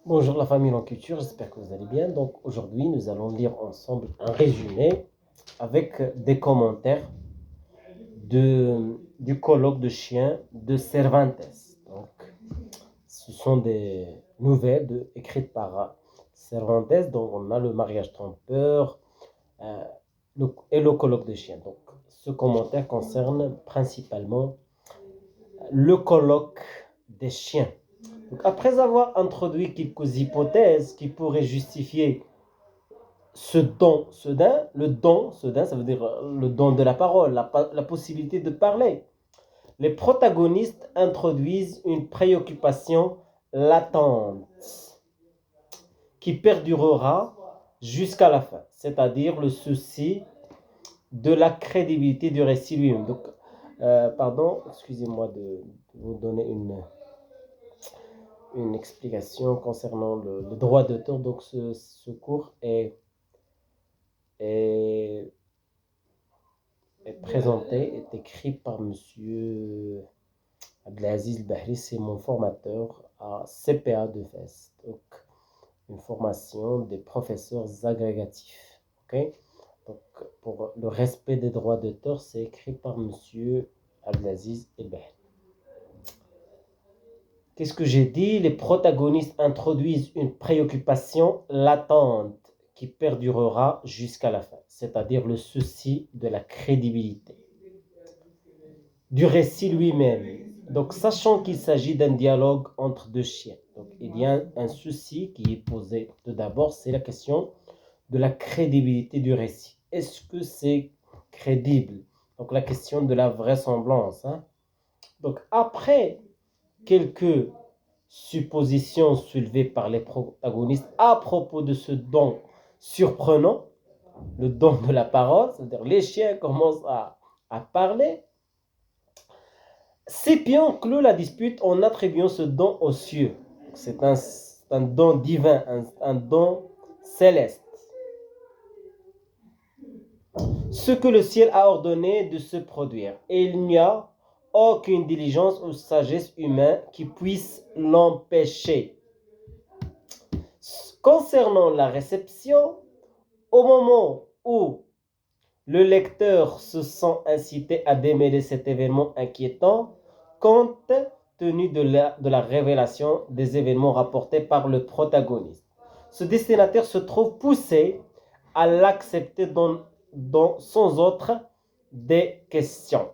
Bonjour la famille en culture, j'espère que vous allez bien. Donc aujourd'hui, nous allons lire ensemble un résumé avec des commentaires du colloque de chiens de Cervantes. Donc, ce sont des nouvelles écrites par Cervantes. Donc on a le mariage trompeur euh, et le colloque de chiens. Donc ce commentaire concerne principalement le colloque des chiens. Donc, après avoir introduit quelques hypothèses qui pourraient justifier ce don, ça veut dire le don de la parole, la possibilité de parler. Les protagonistes introduisent une préoccupation latente qui perdurera jusqu'à la fin, c'est-à-dire le souci de la crédibilité du récit lui-même. Donc, pardon, excusez-moi de vous donner une explication concernant le droit d'auteur. Donc, ce cours est est écrit par Monsieur Abdelaziz Bahri, c'est mon formateur à CPA de Fès. Donc, une formation des professeurs agrégatifs. Ok. Donc, pour le respect des droits d'auteur, c'est écrit par Monsieur Abdelaziz Bahri. Qu'est-ce que j'ai dit? Les protagonistes introduisent une préoccupation latente qui perdurera jusqu'à la fin, c'est-à-dire le souci de la crédibilité du récit lui-même. Donc, sachant qu'il s'agit d'un dialogue entre deux chiens, donc il y a un souci qui est posé. Tout d'abord, c'est la question de la crédibilité du récit. Est-ce que c'est crédible? Donc, la question de la vraisemblance. Donc, après quelques suppositions soulevées par les protagonistes à propos de ce don surprenant, le don de la parole, c'est-à-dire les chiens commencent à parler. Scipion clôt la dispute en attribuant ce don aux cieux. C'est un don divin, un don céleste. Ce que le ciel a ordonné de se produire. Et il n'y a aucune diligence ou sagesse humaine qui puisse l'empêcher. Concernant la réception, au moment où le lecteur se sent incité à démêler cet événement inquiétant, compte tenu de la révélation des événements rapportés par le protagoniste. Ce destinataire se trouve poussé à l'accepter sans autre des questions.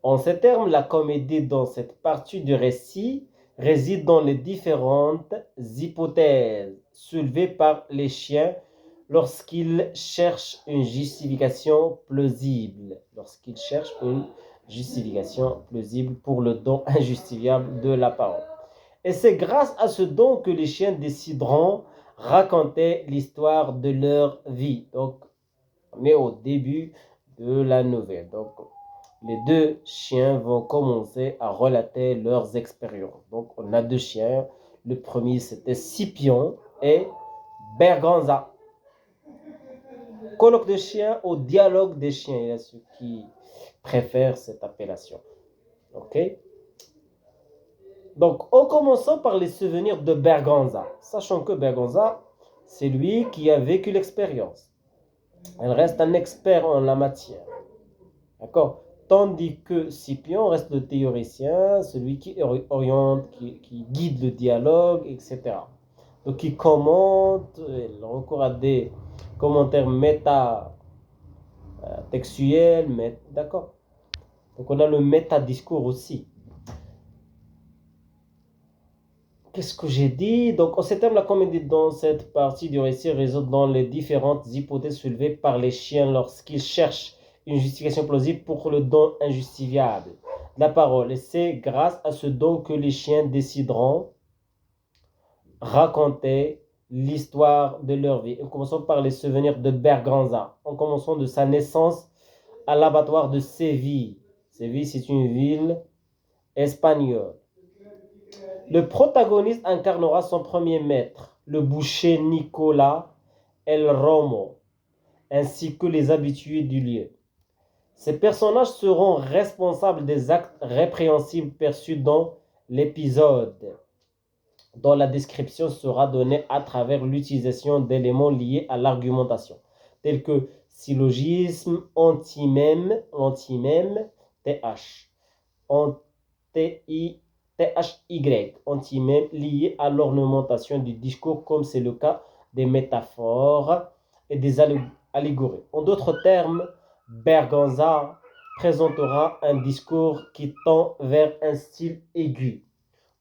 En ces termes, la comédie dans cette partie du récit réside dans les différentes hypothèses soulevées par les chiens lorsqu'ils cherchent une justification plausible. Lorsqu'ils cherchent une justification plausible pour le don injustifiable de la parole. Et c'est grâce à ce don que les chiens décideront raconter l'histoire de leur vie. Donc, on est au début de la nouvelle. Donc, les deux chiens vont commencer à relater leurs expériences. Donc, on a deux chiens. Le premier, c'était Scipion et Berganza. Colloque de chiens au dialogue des chiens. Il y a ceux qui préfèrent cette appellation. OK? Donc, en commençant par les souvenirs de Berganza. Sachant que Berganza, c'est lui qui a vécu l'expérience. Elle reste un expert en la matière. D'accord? Tandis que Scipion reste le théoricien, celui qui oriente, qui guide le dialogue, etc. Donc il commente, il recourt à des commentaires méta-textuels, d'accord? Donc on a le méta-discours aussi. Qu'est-ce que j'ai dit? Donc, en ces termes, la comédie dans cette partie du récit réside dans les différentes hypothèses soulevées par les chiens lorsqu'ils cherchent une justification plausible pour le don injustifiable de la parole. Et c'est grâce à ce don que les chiens décideront raconter l'histoire de leur vie. En commençant par les souvenirs de Berganza, en commençant de sa naissance à l'abattoir de Séville. Séville, c'est une ville espagnole. Le protagoniste incarnera son premier maître, le boucher Nicolas El Romo, ainsi que les habitués du lieu. Ces personnages seront responsables des actes répréhensibles perçus dans l'épisode. dont la description sera donnée à travers l'utilisation d'éléments liés à l'argumentation, tels que syllogisme, antimème, TH, THY, antimème lié à l'ornementation du discours, comme c'est le cas des métaphores et des allégories. En d'autres termes, Berganza présentera un discours qui tend vers un style aigu,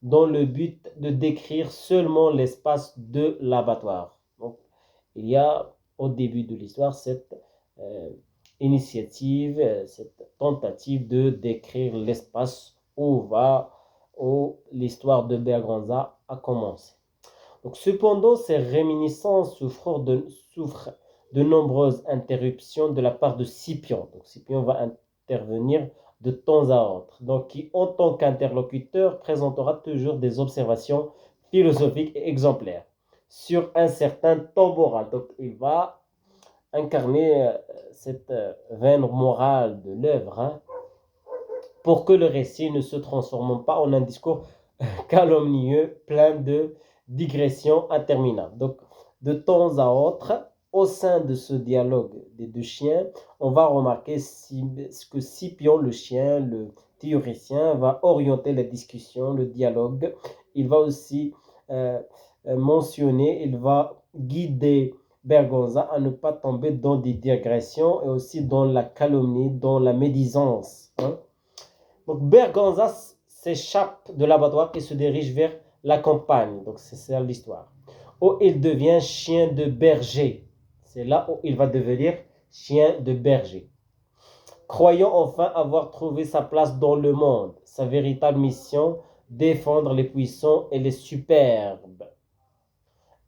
dans le but de décrire seulement l'espace de l'abattoir. Donc, il y a au début de l'histoire cette initiative, cette tentative de décrire l'espace où l'histoire de Berganza a commencé. Donc, cependant, ces réminiscences souffrent de nombreuses interruptions de la part de Scipion. Donc, Scipion va intervenir de temps à autre. Donc, qui, en tant qu'interlocuteur, présentera toujours des observations philosophiques et exemplaires sur un certain temps moral. Donc, il va incarner cette veine morale de l'œuvre, pour que le récit ne se transforme pas en un discours calomnieux, plein de digressions interminables. Donc, de temps à autre, au sein de ce dialogue des deux chiens, on va remarquer que Scipion, le chien, le théoricien, va orienter la discussion, le dialogue. Il va aussi mentionner, il va guider Berganza à ne pas tomber dans des digressions et aussi dans la calomnie, dans la médisance. Donc Berganza s'échappe de l'abattoir et se dirige vers la campagne. Donc c'est ça l'histoire. Où il devient chien de berger. C'est là où il va devenir chien de berger. Croyant enfin avoir trouvé sa place dans le monde, sa véritable mission, défendre les puissants et les superbes,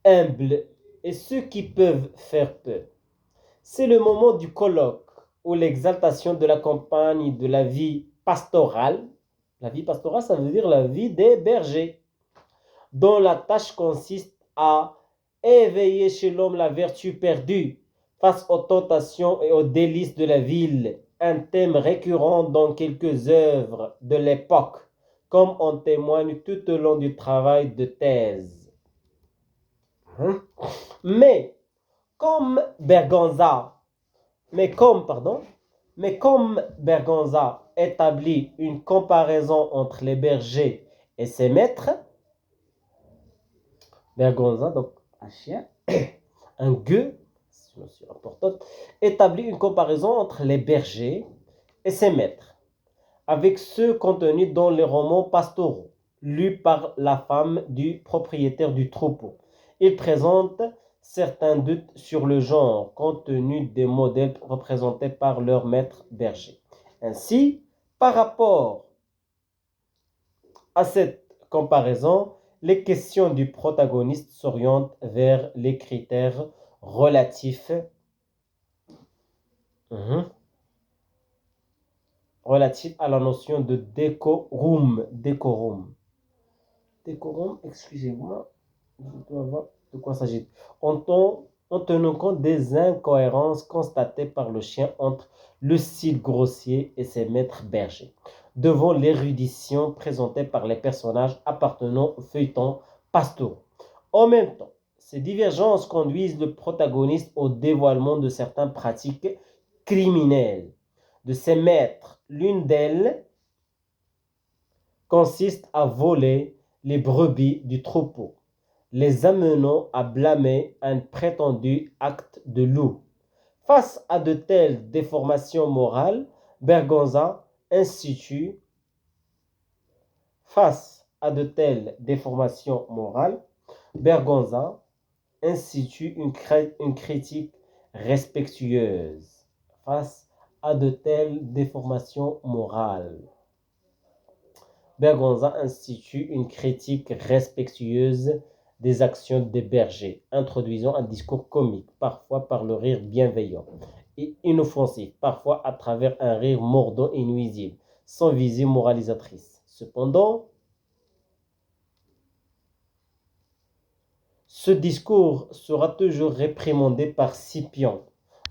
humbles et ceux qui peuvent faire peur. C'est le moment du colloque où l'exaltation de la campagne, de la vie pastorale, la vie pastorale, ça veut dire la vie des bergers, dont la tâche consiste à éveiller chez l'homme la vertu perdue face aux tentations et aux délices de la ville, un thème récurrent dans quelques œuvres de l'époque, comme en témoigne tout au long du travail de thèse. Mais comme Berganza établit une comparaison entre les bergers et ses maîtres, Berganza, donc un chien, un gueux, c'est une notion importante, établit une comparaison entre les bergers et ses maîtres, avec ceux contenus dans les romans pastoraux, lus par la femme du propriétaire du troupeau. Il présente certains doutes sur le genre, compte tenu des modèles représentés par leur maître berger. Ainsi, par rapport à cette comparaison, les questions du protagoniste s'orientent vers les critères relatifs à la notion de décorum. Décorum, excusez-moi, je dois voir de quoi s'agit-il. En tenant compte des incohérences constatées par le chien entre le style grossier et ses maîtres bergers, devant l'érudition présentée par les personnages appartenant au feuilleton pastoraux. En même temps, ces divergences conduisent le protagoniste au dévoilement de certaines pratiques criminelles de ses maîtres. L'une d'elles consiste à voler les brebis du troupeau, les amenant à blâmer un prétendu acte de loup. Face à de telles déformations morales, Berganza institue une critique respectueuse. Face à de telles déformations morales, Berganza institue une critique respectueuse des actions des bergers, introduisant un discours comique, parfois par le rire bienveillant et inoffensif, parfois à travers un rire mordant et nuisible, sans visée moralisatrice. Cependant, ce discours sera toujours réprimandé par Scipion,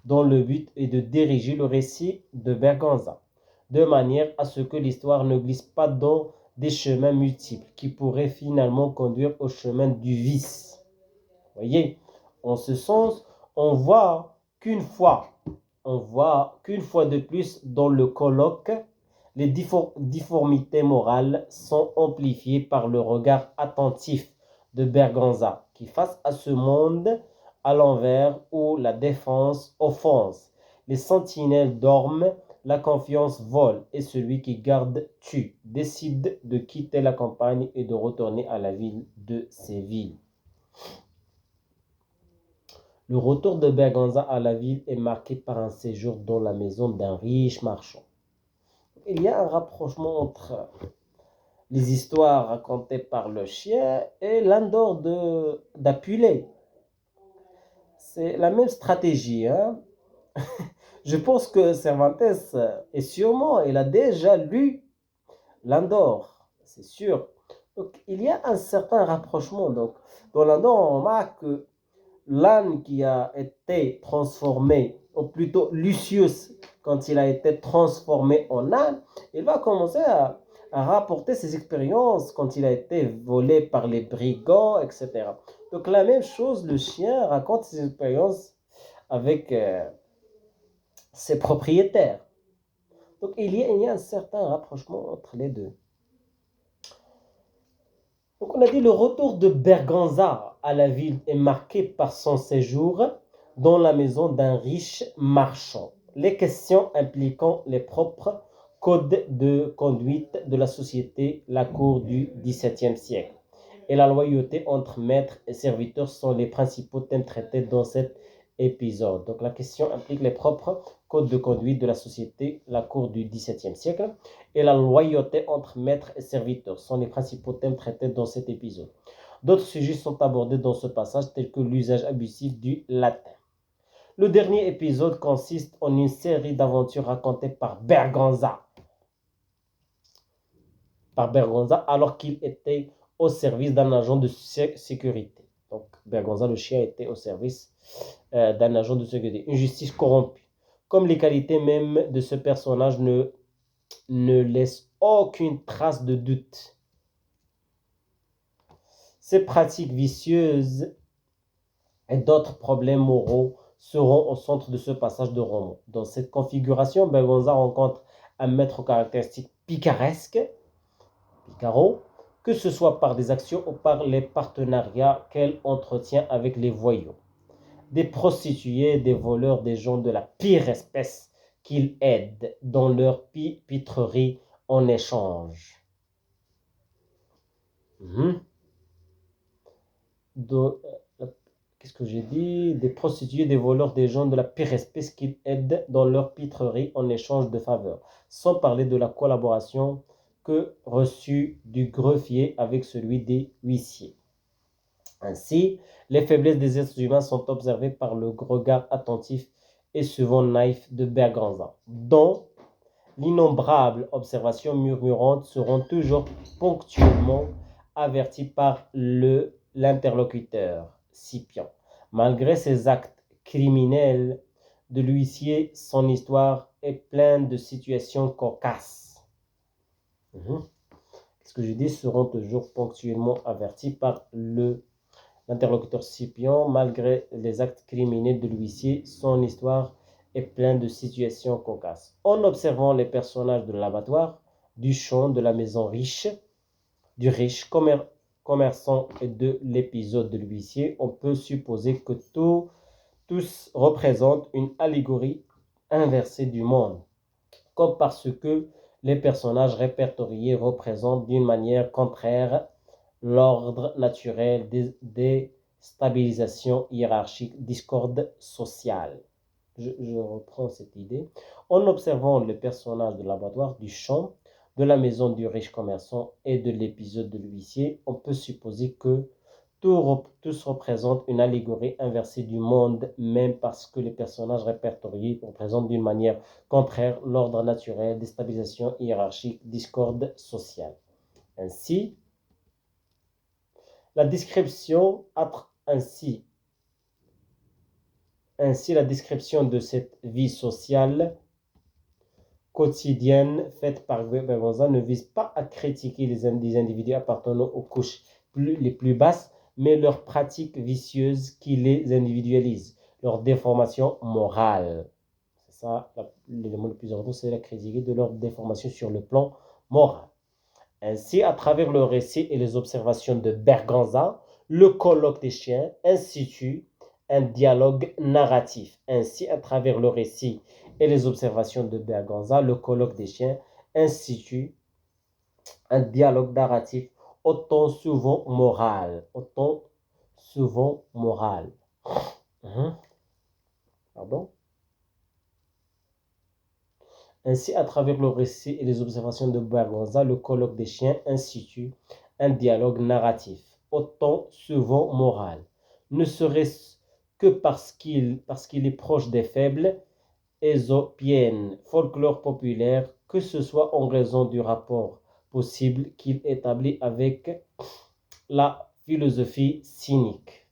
dont le but est de diriger le récit de Berganza, de manière à ce que l'histoire ne glisse pas dans des chemins multiples qui pourraient finalement conduire au chemin du vice. Vous voyez, en ce sens, on voit qu'une fois de plus dans le colloque, les difformités morales sont amplifiées par le regard attentif de Berganza, qui face à ce monde à l'envers où la défense offense, les sentinelles dorment, la confiance vole et celui qui garde tue, décide de quitter la campagne et de retourner à la ville de Séville. Le retour de Berganza à la ville est marqué par un séjour dans la maison d'un riche marchand. Il y a un rapprochement entre les histoires racontées par le chien et l'Andorre d'Apulée. C'est la même stratégie. Hein? Je pense que Cervantes est sûrement, il a déjà lu l'Andorre, c'est sûr. Donc, il y a un certain rapprochement. Donc, dans l'Andorre, on remarque que l'âne qui a été transformé, ou plutôt Lucius, quand il a été transformé en âne, il va commencer à rapporter ses expériences quand il a été volé par les brigands, etc. Donc la même chose, le chien raconte ses expériences avec ses propriétaires. Donc il y a un certain rapprochement entre les deux. Donc on a dit le retour de Berganza à la ville est marqué par son séjour dans la maison d'un riche marchand. Les questions impliquant les propres codes de conduite de la société, la cour du XVIIe siècle, et la loyauté entre maître et serviteur sont les principaux thèmes traités dans cet épisode. Donc la question implique les propres codes de conduite de la société, la cour du XVIIe siècle, et la loyauté entre maître et serviteur sont les principaux thèmes traités dans cet épisode. D'autres sujets sont abordés dans ce passage, tels que l'usage abusif du latin. Le dernier épisode consiste en une série d'aventures racontées par Berganza alors qu'il était au service d'un agent de sécurité. Donc Berganza, le chien, était au service d'un agent de sécurité. Une justice corrompue. Comme les qualités mêmes de ce personnage ne laissent aucune trace de doute. Ces pratiques vicieuses et d'autres problèmes moraux seront au centre de ce passage de roman. Dans cette configuration, Berganza rencontre un maître aux caractéristiques picaresques, Picaro, que ce soit par des actions ou par les partenariats qu'elle entretient avec les voyous, des prostituées, des voleurs, des gens de la pire espèce qu'il aide dans leur pitrerie en échange. Qu'est-ce que j'ai dit? Des prostituées, des voleurs, des gens de la pire espèce qu'ils aident dans leur pitrerie en échange de faveurs. Sans parler de la collaboration que reçue du greffier avec celui des huissiers. Ainsi, les faiblesses des êtres humains sont observées par le regard attentif et souvent naïf de Berganza, dont l'innombrable observation murmurante seront toujours ponctuellement averties par l'interlocuteur, Scipion. Malgré ses actes criminels de l'huissier, son histoire est pleine de situations cocasses. Qu'est-ce que je dis? Seront toujours ponctuellement avertis par l'interlocuteur Scipion. Malgré les actes criminels de l'huissier, son histoire est pleine de situations cocasses. En observant les personnages de l'abattoir, du champ, de la maison riche, du riche commerçant et de l'épisode de l'huissier, on peut supposer que tous représentent une allégorie inversée du monde, comme parce que les personnages répertoriés représentent d'une manière contraire l'ordre naturel des stabilisations hiérarchiques, discorde sociale. Je reprends cette idée. En observant les personnages de l'abattoir, du champ, de la maison du riche commerçant et de l'épisode de l'huissier, on peut supposer que tous représentent une allégorie inversée du monde, même parce que les personnages répertoriés représentent d'une manière contraire l'ordre naturel, déstabilisation hiérarchique, discorde sociale. Ainsi, la description de cette vie sociale quotidienne faite par Berganza ne vise pas à critiquer les individus appartenant aux couches les plus basses, mais leurs pratiques vicieuses qui les individualisent, leur déformation morale. C'est ça, l'élément le plus important, c'est la critique de leur déformation sur le plan moral. Ainsi, à travers le récit et les observations de Berganza, le colloque des chiens institue un dialogue narratif. Ainsi, à travers le récit et les observations de Berganza, le colloque des chiens institue un dialogue narratif autant souvent moral. Autant souvent moral. Pardon? Ainsi, à travers le récit et les observations de Berganza, le colloque des chiens institue un dialogue narratif, autant souvent moral, ne serait-ce que parce qu'il est proche des faibles, ésopiennes, folklore populaire, que ce soit en raison du rapport possible qu'il établit avec la philosophie cynique.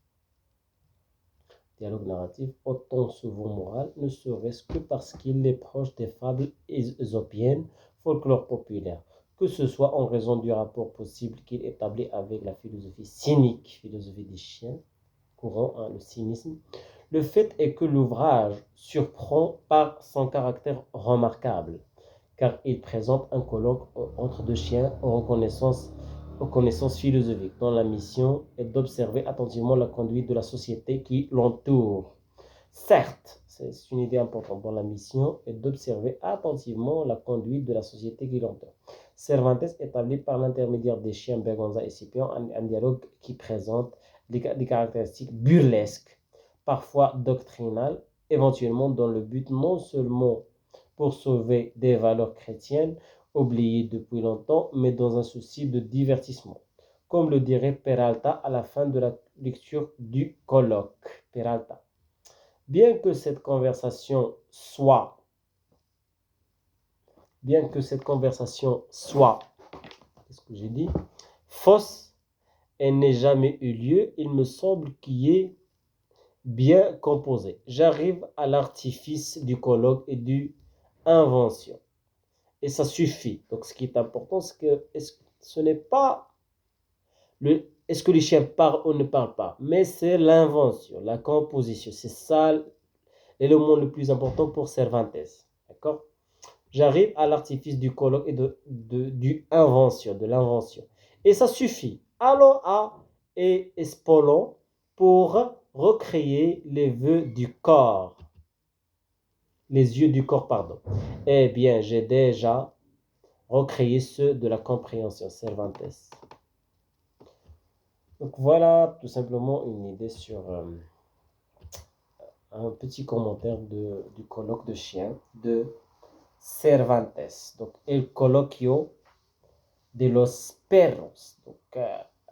Dialogue narratif, autant souvent moral, ne serait-ce que parce qu'il est proche des fables ésopiennes, folklore populaire, que ce soit en raison du rapport possible qu'il établit avec la philosophie cynique, philosophie des chiens, courant, le cynisme. Le fait est que l'ouvrage surprend par son caractère remarquable, car il présente un colloque entre deux chiens aux connaissances philosophiques, dont la mission est d'observer attentivement la conduite de la société qui l'entoure. Certes, c'est une idée importante, dont la mission est d'observer attentivement la conduite de la société qui l'entoure. Cervantes établit par l'intermédiaire des chiens Berganza et Scipion un dialogue qui présente des caractéristiques burlesques, parfois doctrinales, éventuellement dans le but non seulement pour sauver des valeurs chrétiennes oubliées depuis longtemps, mais dans un souci de divertissement. Comme le dirait Peralta à la fin de la lecture du colloque. Peralta. Bien que cette conversation soit, qu'est-ce que j'ai dit, fausse et n'ait jamais eu lieu, il me semble qu'il est bien composé. J'arrive à l'artifice du colloque et du invention. Et ça suffit. Donc, ce qui est important, c'est que ce n'est pas est-ce que les chiens parlent ou ne parlent pas, mais c'est l'invention, la composition. C'est ça l'élément le plus important pour Cervantes. D'accord? J'arrive à l'artifice du colloque et de l'invention. Et ça suffit. Allons à Espolon pour recréer les yeux du corps. Eh bien, j'ai déjà recréé ceux de la compréhension, Cervantes. Donc voilà tout simplement une idée sur un petit commentaire du colloque de chiens de Cervantes. Donc, El Colloquio de los Perros. Donc,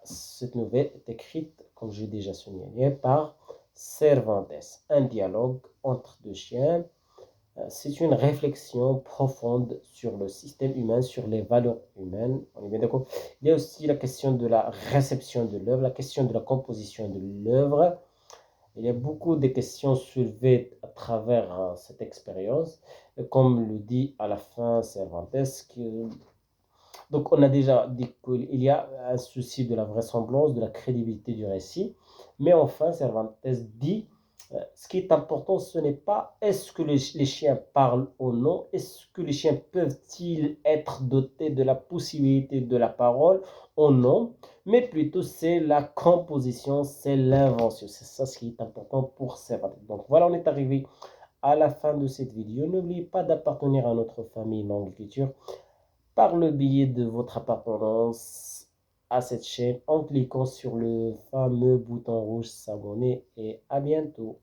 cette nouvelle est écrite, comme j'ai déjà souligné, par Cervantes. Un dialogue entre deux chiens. C'est une réflexion profonde sur le système humain, sur les valeurs humaines. On est bien d'accord. Il y a aussi la question de la réception de l'œuvre, la question de la composition de l'œuvre. Il y a beaucoup de questions soulevées à travers cette expérience. Et comme le dit à la fin Cervantes, donc on a déjà dit qu'il y a un souci de la vraisemblance, de la crédibilité du récit. Mais enfin, Cervantes dit ce qui est important, ce n'est pas est-ce que les chiens parlent ou non, est-ce que les chiens peuvent-ils être dotés de la possibilité de la parole ou non, mais plutôt c'est la composition, c'est l'invention. C'est ça ce qui est important pour Cervantes. Donc voilà, on est arrivé à la fin de cette vidéo. N'oubliez pas d'appartenir à notre famille Langue et Culture par le biais de votre appartenance à cette chaîne en cliquant sur le fameux bouton rouge s'abonner et à bientôt.